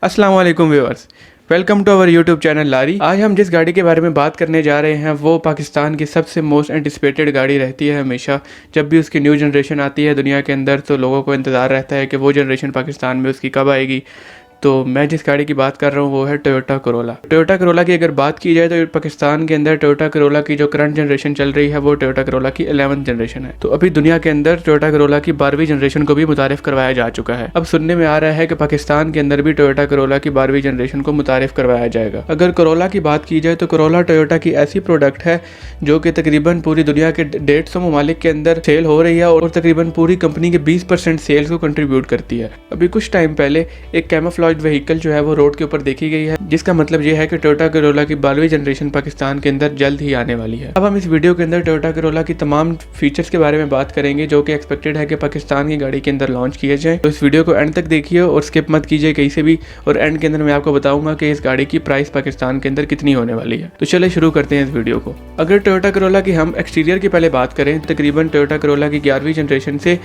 अस्सलाम वालेकुम viewers, welcome to our YouTube channel Lari. आज हम जिस गाड़ी के बारे में बात करने जा रहे हैं वो पाकिस्तान की सबसे मोस्ट एंटिसिपेटेड गाड़ी रहती है। हमेशा जब भी उसकी न्यू जनरेशन आती है दुनिया के अंदर तो लोगों को इंतज़ार रहता है कि वो जनरेशन पाकिस्तान में उसकी कब आएगी। तो मैं जिस गाड़ी की बात कर रहा हूँ वो है टोयोटा करोला। टोयोटा करोला की अगर बात की जाए तो पाकिस्तान के अंदर टोयोटा करोला की जो करंट जनरेशन चल रही है वो टोयोटा करोला की 11th जनरेशन है। तो अभी दुनिया के अंदर टोयोटा करोला की 12वीं जनरेशन को भी मुतारिफ करवाया जा चुका है। अब सुनने में आ रहा है कि पाकिस्तान के अंदर भी टोयोटा करोला की 12वीं जनरेशन को मुतारिफ करवाया जाएगा। अगर करोला की बात की जाए तो करोला टोयोटा की ऐसी प्रोडक्ट है जो कि तकरीबन पूरी दुनिया के 150 ममालिक के अंदर सेल हो रही है और तकरीबन पूरी कंपनी के 20% सेल्स को कंट्रीब्यूट करती है। अभी कुछ टाइम पहले एक कैमोफ्लेज व्हीकल जो है वो रोड के ऊपर देखी गई है, जिसका मतलब ये है कि टोयोटा करोला की 12वीं जनरेशन पाकिस्तान के अंदर जल्द ही आने वाली है। अब हम इस वीडियो के अंदर टोयोटा करोला की तमाम फीचर्स के बारे में बात करेंगे जो कि एक्सपेक्टेड है कि पाकिस्तान की गाड़ी के अंदर लॉन्च किए जाए। तो इस वीडियो को एंड तक देखिए और स्किप मत कीजिए कहीं से भी। और एंड के अंदर मैं आपको बताऊंगा कि इस गाड़ी की प्राइस पाकिस्तान के अंदर कितनी होने वाली है। तो चलिए शुरू करते हैं इस वीडियो को। अगर टोयोटा करोला की हम एक्सटीरियर की पहले बात करें, तकरीबन टोयोटा करोला की 11वीं जनरेशन से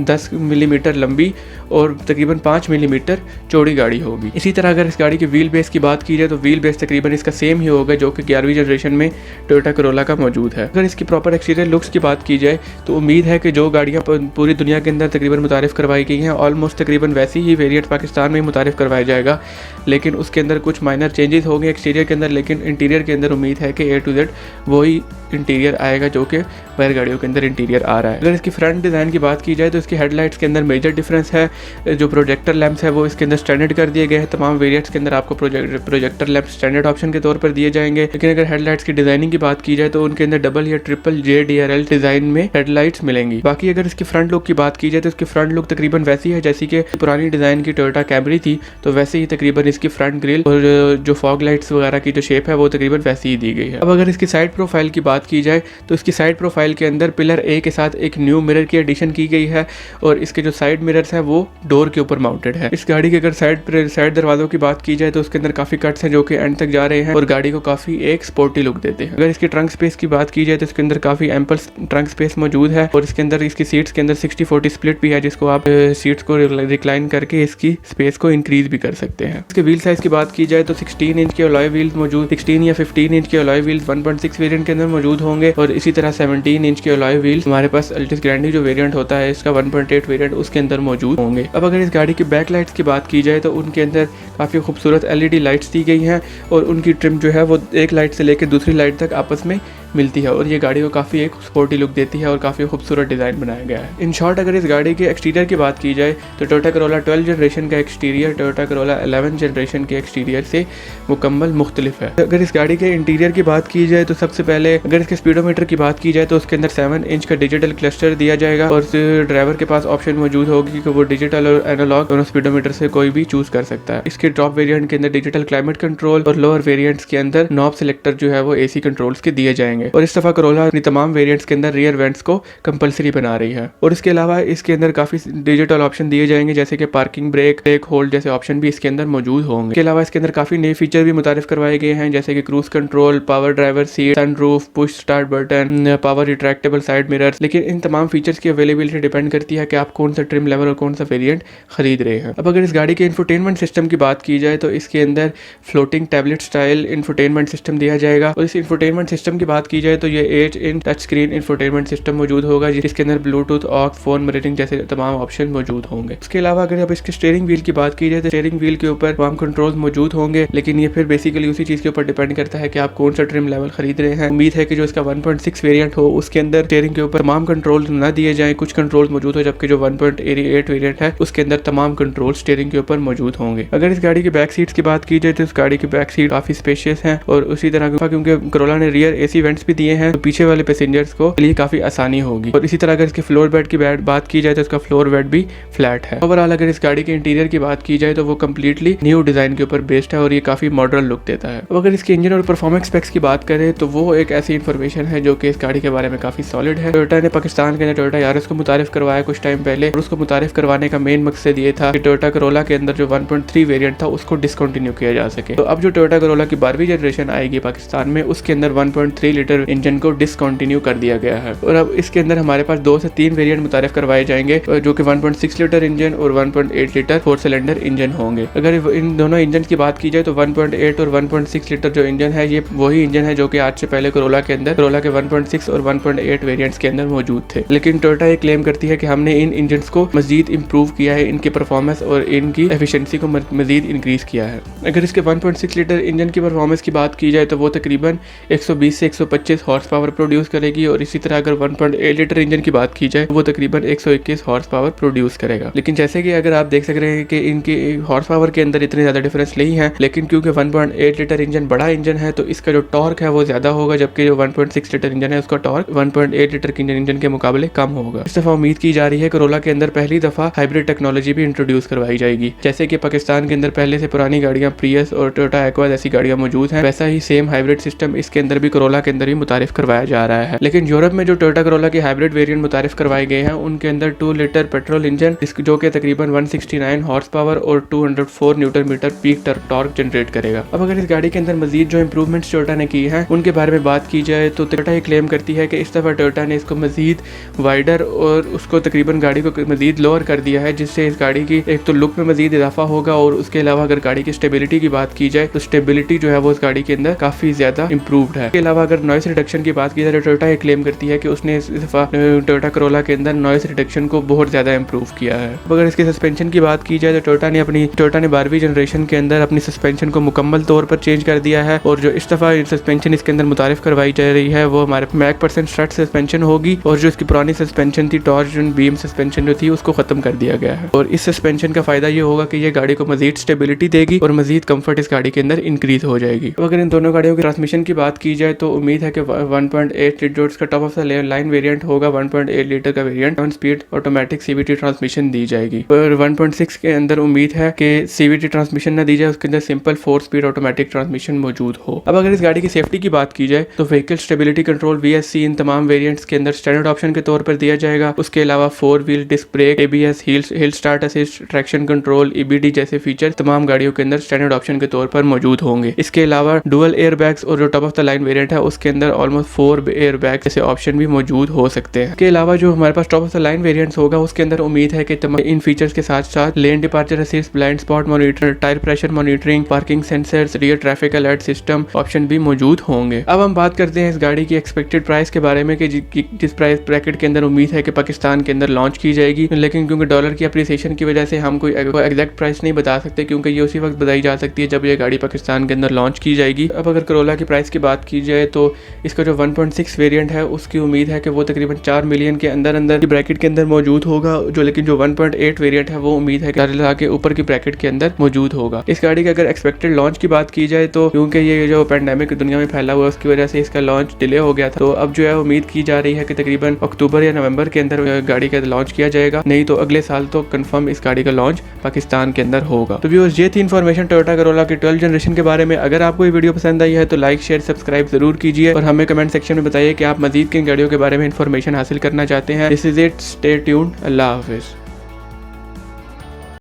10 मिलीमीटर लंबी और तकरीबन 5 मिलीमीटर चौड़ी गाड़ी होगी। इसी तरह अगर इस गाड़ी की व्हील बेस की बात की जाए तो व्हील बेस तकरीबन इसका सेम ही होगा जो कि 11वीं जनरेशन में टोयोटा करोला का मौजूद है। अगर इसकी प्रॉपर एक्सटीरियर लुक्स की बात की जाए तो उम्मीद है कि जो गाड़ियां पूरी दुनिया के अंदर तकरीबन मुतारिफ करवाई गई हैं ऑलमोस्ट तकरीबन वैसी ही वेरिएंट पाकिस्तान में मुतारिफ करवाया जाएगा, लेकिन उसके अंदर कुछ माइनर चेंजेस होंगे एक्सटीरियर के अंदर। लेकिन इंटीरियर के अंदर उम्मीद है कि A to Z वही इंटीरियर आएगा जो कि बाहर गाड़ियों के अंदर इंटीरियर आ रहा है। अगर इसकी फ्रंट डिज़ाइन की बात की जाए तो इसकी हेडलाइट्स के अंदर मेजर डिफरेंस है। जो प्रोजेक्टर लैंप्स है वो इसके अंदर स्टैंडर्ड कर दिए गए हैं। तमाम वेरिएंट्स के अंदर आपको प्रोजेक्टर लैंप स्टैंडर्ड ऑप्शन के तौर पर दिए जाएंगे। लेकिन अगर हेडलाइट्स की डिजाइनिंग की बात की जाए तो उनके अंदर डबल या ट्रिपल JDRL डिजाइन में हेडलाइट्स मिलेंगी। बाकी अगर इसकी फ्रंट लुक की बात की जाए तो इसकी फ्रंट लुक तकरीबन वैसी है जैसी कि पुरानी डिजाइन की टोयोटा कैमरी थी, तो वैसे ही तकरीबन इसकी फ्रंट ग्रिल और जो फॉग लाइट्स वगैरह की जो शेप है वो तकरीबन वैसी ही दी गई है। अब अगर इसकी साइड प्रोफाइल की बात की जाए तो इसकी साइड प्रोफाइल के अंदर पिलर A के साथ एक न्यू मिरर की एडिशन की गई है और इसके जो साइड मिरर्स हैं वो डोर के ऊपर माउंटेड है। इस गाड़ी के अगर साइड दरवाजों की बात की जाए तो उसके अंदर काफी कट्स हैं जो कि एंड तक जा रहे हैं और गाड़ी को काफी एक स्पोर्टी लुक देते हैं। अगर इसकी ट्रंक स्पेस की बात की जाए तो इसके अंदर काफी एम्पल ट्रंक स्पेस मौजूद है और इसके अंदर इसकी सीट्स के अंदर 60-40 स्प्लिट भी है, जिसको आप सीट्स को रिक्लाइन करके इसकी स्पेस को इंक्रीज भी कर सकते हैं। इसके व्हील साइज की बात की जाए तो 16 इंच के अलॉय व्हील्स मौजूद 16 या 15 इंच के अलॉय व्हील्स 1.6 वेरिएंट के अंदर मौजूद होंगे और इसी तरह 17 इंच के अलॉय व्हील्स हमारे पास अल्टिस ग्रैंडी जो वेरिएंट होता है इसका 1.8 वेरिएंट उसके अंदर मौजूद होंगे। अब अगर इस गाड़ी की बैक लाइट्स की बात की जाए तो उनके अंदर काफी खूबसूरत LED लाइट्स दी गई हैं और उनकी ट्रिम जो है वो एक लाइट से लेकर दूसरी लाइट तक आपस में मिलती है और ये गाड़ी को काफ़ी एक स्पोर्टी लुक देती है और काफ़ी खूबसूरत डिज़ाइन बनाया गया है। इन शॉर्ट अगर इस गाड़ी के एक्सटीरियर की बात की जाए तो टोयोटा करोला 12 जनरेशन का एक्सटीरियर टोयोटा करोला 11 जनरेशन के एक्सटीरियर से मुकम्मल मुख्तलिफ है। अगर इस गाड़ी के इंटीरियर की बात की जाए तो सबसे पहले अगर इसके स्पीडोमीटर की बात की जाए तो उसके अंदर 7 इंच का डिजिटल क्लस्टर दिया जाएगा और ड्राइवर के पास ऑप्शन मौजूद होगी कि वो डिजिटल और एनालॉग दोनों स्पीडोमीटर से कोई भी चूज कर सकता है। इसके टॉप वेरिएंट के अंदर डिजिटल क्लाइमेट कंट्रोल और लोअर वेरिएंट्स के अंदर नॉब सेलेक्टर जो है वो AC कंट्रोल्स के दिए जाएंगे और इस दफा करोला अपनी तमाम वेरिएंट्स के अंदर रियर वेंट्स को कंपलसरी बना रही है। और इसके अलावा इसके अंदर काफी डिजिटल ऑप्शन दिए जाएंगे जैसे कि पार्किंग ब्रेक होल्ड जैसे ऑप्शन भी इसके अंदर मौजूद होंगे। इसके अलावा इसके अंदर काफी नए फीचर भी मुतारिफ करवाए गए हैं जैसे कि cruise control, power driver seat, sunroof, push start button, power retractable side mirrors. लेकिन इन तमाम फीचर्स की अवेलेबिलिटी डिपेंड करती है कि आप कौन सा ट्रिम लेवल और कौन सा वेरिएंट खरीद रहे हैं। अब अगर इस गाड़ी के इंफोटेनमेंट सिस्टम की बात की जाए तो इसके अंदर floating tablet style infotainment system दिया जाएगा और इस इंफोटेनमेंट सिस्टम की बात की जाए तो ये 8 inch touch screen infotainment system मौजूद होगा जिसके अंदर ब्लूटूथ, ऑक्स, फोन मिररिंग जैसे तमाम ऑप्शन मौजूद होंगे। इसके अलावा अगर अब इसके स्टीयरिंग व्हील की बात की जाए तो स्टीयरिंग व्हील के ऊपर तमाम कंट्रोल्स मौजूद होंगे, लेकिन ये फिर बेसिकली उसी चीज के ऊपर डिपेंड करता है कि आप कौन सा ट्रिम लेवल खरीद रहे हैं। उम्मीद है कि जो इसका 1.6 वेरिएंट हो उसके अंदर स्टीयरिंग के ऊपर तमाम कंट्रोल न दिए जाएं, कुछ कंट्रोल्स मौजूद हो, जबकि जो 1.8 वेरिएंट है उसके अंदर तमाम कंट्रोल स्टीयरिंग के ऊपर मौजूद होंगे। अगर इस गाड़ी की बैक सीट्स की बात की जाए तो इस गाड़ी की बैक सीट काफी स्पेशियस है और उसी तरह क्योंकि करोला ने रियर AC वेंट्स भी दिए हैं तो पीछे वाले पैसेंजर्स को लिए काफी आसानी होगी। और इसी तरह अगर इसके फ्लोर बेड की बात की जाए तो इसका फ्लोर बेड भी फ्लैट है। ओवरऑल अगर इस गाड़ी के इंटीरियर की बात की जाए तो वो कम्प्लीटली न्यू डिजाइन के ऊपर बेस्ड है और ये काफी मॉडर्न लुक देता है। अब अगर इसके इंजन और परफॉर्मेंस स्पेक्स की बात करें तो वो एक ऐसी इन्फॉर्मेशन है जो कि इस गाड़ी के बारे में काफी सॉलिड है। टोयोटा ने पाकिस्तान के अंदर टोयोटा यारिस को मुतारिफ करवाया कुछ टाइम पहले और उसको मुतारिफ करवाने का मेन मकसद ये था कि टोयोटा करोला के अंदर जो 1.3 वेरिएंट था उसको डिसकंटिन्यू किया जा सके। तो अब जो टोयोटा करोला की 12वीं जनरेशन आएगी पाकिस्तान में उसके अंदर 1.3 लीटर लीटर इंजन को डिसकंटिन्यू कर दिया गया है। और अब इसके अंदर हमारे पास 2 से 3 वेरिएंट मुतारिफ करवाए जाएंगे जो कि 1.6 लीटर इंजन और 1.8 लीटर 4 सिलेंडर इंजन होंगे। अगर इन दोनों इंजन की बात की जाए तो 1.8 और 1.6 लीटर जो इंजन है ये वही इंजन है जो कि आज से पहले कोरोला के 1.6 और 1.8 वेरिएंट्स के अंदर मौजूद थे। लेकिन टोयोटा ये क्लेम करती है कि हमने इन इंजन्स को मजीद इंप्रूव किया है, इनकी परफॉर्मेंस और इनकी एफिशिएंसी को मजीद इंक्रीज किया है। अगर इसके 1.6 लीटर इंजन की परफॉर्मेंस की बात की जाए तो वो तकरीबन 120 से 125 हॉर्स पावर प्रोड्यूस करेगी और इसी तरह अगर 1.8 लीटर इंजन की बात की जाए वो तकरीबन 121 हॉर्स पावर प्रोड्यूस करेगा। लेकिन जैसे कि अगर आप देख सक रहे हैं कि इनकी हॉर्स पावर के अंदर इतने ज्यादा डिफरेंस नहीं है, लेकिन क्योंकि 1.8 लीटर इंजन बड़ा इंजन है तो इसका जो टॉर्क है वो ज्यादा होगा, जबकि जो 1.6 लीटर इंजन है उसका टॉर्क 1.8 लीटर के इंजन के मुकाबले कम होगा। इस दफा उम्मीद की जा रही है कोरोला के अंदर पहली दफा हाइब्रिड टेक्नोलॉजी भी इंट्रोड्यूस करवाई जाएगी। जैसे कि पाकिस्तान के अंदर पहले से पुरानी गाड़ियां प्रियस और टोयोटा एक्वा जैसी गाड़ियां मौजूद हैं, वैसा ही सेम हाइब्रिड सिस्टम इसके अंदर भी कोरोला के अंदर भी मुतारिफ करवाया जा रहा है। लेकिन यूरोप में जो टोयोटा कोरोला की हाइब्रिड वेरिएंट मुतारिफ करवाए गए हैं उनके अंदर 2 लीटर पेट्रोल इंजन जो कि तकरीबन 169 हॉर्स पावर और 204 newton metre peak torque generate करेगा। अब अगर इस गाड़ी के अंदर मजीद जो इंप्रूवमेंट्स टोयोटा ने की है उनके बारे में बात की जाए तो टोयोटा ये क्लेम करती है कि इस दफा टोयोटा ने इसको मजीद वाइडर और उसको तकरीबन गाड़ी को मजीद लोअर कर दिया है, जिससे इस गाड़ी की एक तो लुक में मजीद इजाफा होगा और उसके अलावा अगर गाड़ी की स्टेबिलिटी की बात की जाए तो स्टेबिलिटी जो है वो इस गाड़ी के अंदर काफी ज्यादा इंप्रूव्ड है। इसके अलावा अगर नॉइस रिडक्शन की बात की जाए तो टोयोटा ये क्लेम करती है कि उसने इस दफा टोयोटा कोरोला के अंदर नॉइस रिडक्शन को बहुत ज्यादा इंप्रूव किया है। अगर इसके सस्पेंशन की बात की जाए तो टोयोटा ने 12वीं जनरेशन के अंदर अपनी सस्पेंशन को मुकम्मल तौर पर चेंज कर दिया है और जो इस दफा सस्पेंशन इसके अंदर मुतारिफ करवाई जा रही है वो हमारे मैक% स्ट्रट सस्पेंशन होगी और जो इसकी पुरानी सस्पेंशन थी टॉर्जन बीम सस्पेंशन जो थी उसको खत्म कर दिया गया है। और इस सस्पेंशन का फायदा ये होगा कि ये गाड़ी को मजीद स्टेबिलिटी देगी और मजीद कंफर्ट इस गाड़ी के अंदर इंक्रीज हो जाएगी। तो अगर इन दोनों गाड़ियों की ट्रांसमिशन की बात की जाए तो उम्मीद है कि 1.8 लीटर का top of the line variant होगा, 1.8 लीटर का variant 7 speed automatic CVT transmission दी जाएगी। और 1.6 के अंदर उम्मीद है कि CVT ट्रांसमिशन ना दी जाए, उसके अंदर सिंपल 4 स्पीड ऑटोमेटिक ट्रांसमिशन मौजूद हो। अब अगर इस गाड़ी की सेफ्टी की बात की जाए तो व्हीकल स्टेबिलिटी कंट्रोल VSC इन तमाम वेरिएंट्स के अंदर स्टैंडर्ड ऑप्शन के तौर पर दिया जाएगा। उसके अलावा 4 wheel disc brake, ABS, hill start assist, traction control, EBD जैसे फीचर तमाम गाड़ियों के अंदर स्टैंडर्ड ऑप्शन के तौर पर मौजूद होंगे। इसके अलावा डुअल एयर बैग्स और जो top of the line variant है उसके अंदर ऑलमोस्ट 4 एयर बैग जैसे ऑप्शन भी मौजूद हो सकते हैं। इसके अलावा जो हमारे पास top of the line variants होगा उसके अंदर उम्मीद है कि इन फीचर्स के साथ साथ lane departure assist, blind spot monitor, tyre pressure monitoring, parking sensors, rear traffic alert system option भी मौजूद होंगे। अब हम बात करते हैं इस गाड़ी की एक्सपेक्टेड प्राइस के बारे में कि जिस प्राइस ब्रैकेट के अंदर उम्मीद है कि पाकिस्तान के अंदर लॉन्च की जाएगी। लेकिन क्योंकि डॉलर की अप्रिसिएशन की वजह से हम कोई एग्जैक्ट प्राइस नहीं बता सकते, क्योंकि ये उसी वक्त बताई जा सकती है जब ये गाड़ी पाकिस्तान के अंदर लॉन्च की जाएगी। अब अगर कोरोला की प्राइस की बात की जाए तो इसका जो 1.6 वेरिएंट है उसकी उम्मीद है कि वो तकरीबन 4 मिलियन के अंदर की ब्रैकेट के अंदर मौजूद होगा, लेकिन जो 1.8 वेरिएंट है वो उम्मीद है कि 4 लाख के ऊपर की ब्रैकेट के अंदर मौजूद होगा। इस गाड़ी के अगर एक्सपेक्टेड लॉन्च की बात की जाए तो क्योंकि ये जो पैंडेमिक दुनिया में फैला हुआ है उसकी वजह से इसका लॉन्च डिले हो गया था, तो अब जो है उम्मीद की जा रही है कि तकरीबन अक्टूबर या नवंबर के अंदर गाड़ी का लॉन्च किया जाएगा, नहीं तो अगले साल तो कंफर्म इस गाड़ी का लॉन्च पाकिस्तान के अंदर होगा। तो व्यूअर्स ये थी इन्फॉर्मेशन टोयोटा कोरोला की 12 जनरेशन के बारे में। अगर आपको ये वीडियो पसंद आई है तो लाइक शेयर सब्सक्राइब जरूर कीजिए और हमें कमेंट सेक्शन में बताइए कि आप मजीद किन गाड़ियों के बारे में इन्फॉर्मेशन हासिल करना चाहते हैं। This is it, stay tuned, Allah Hafiz.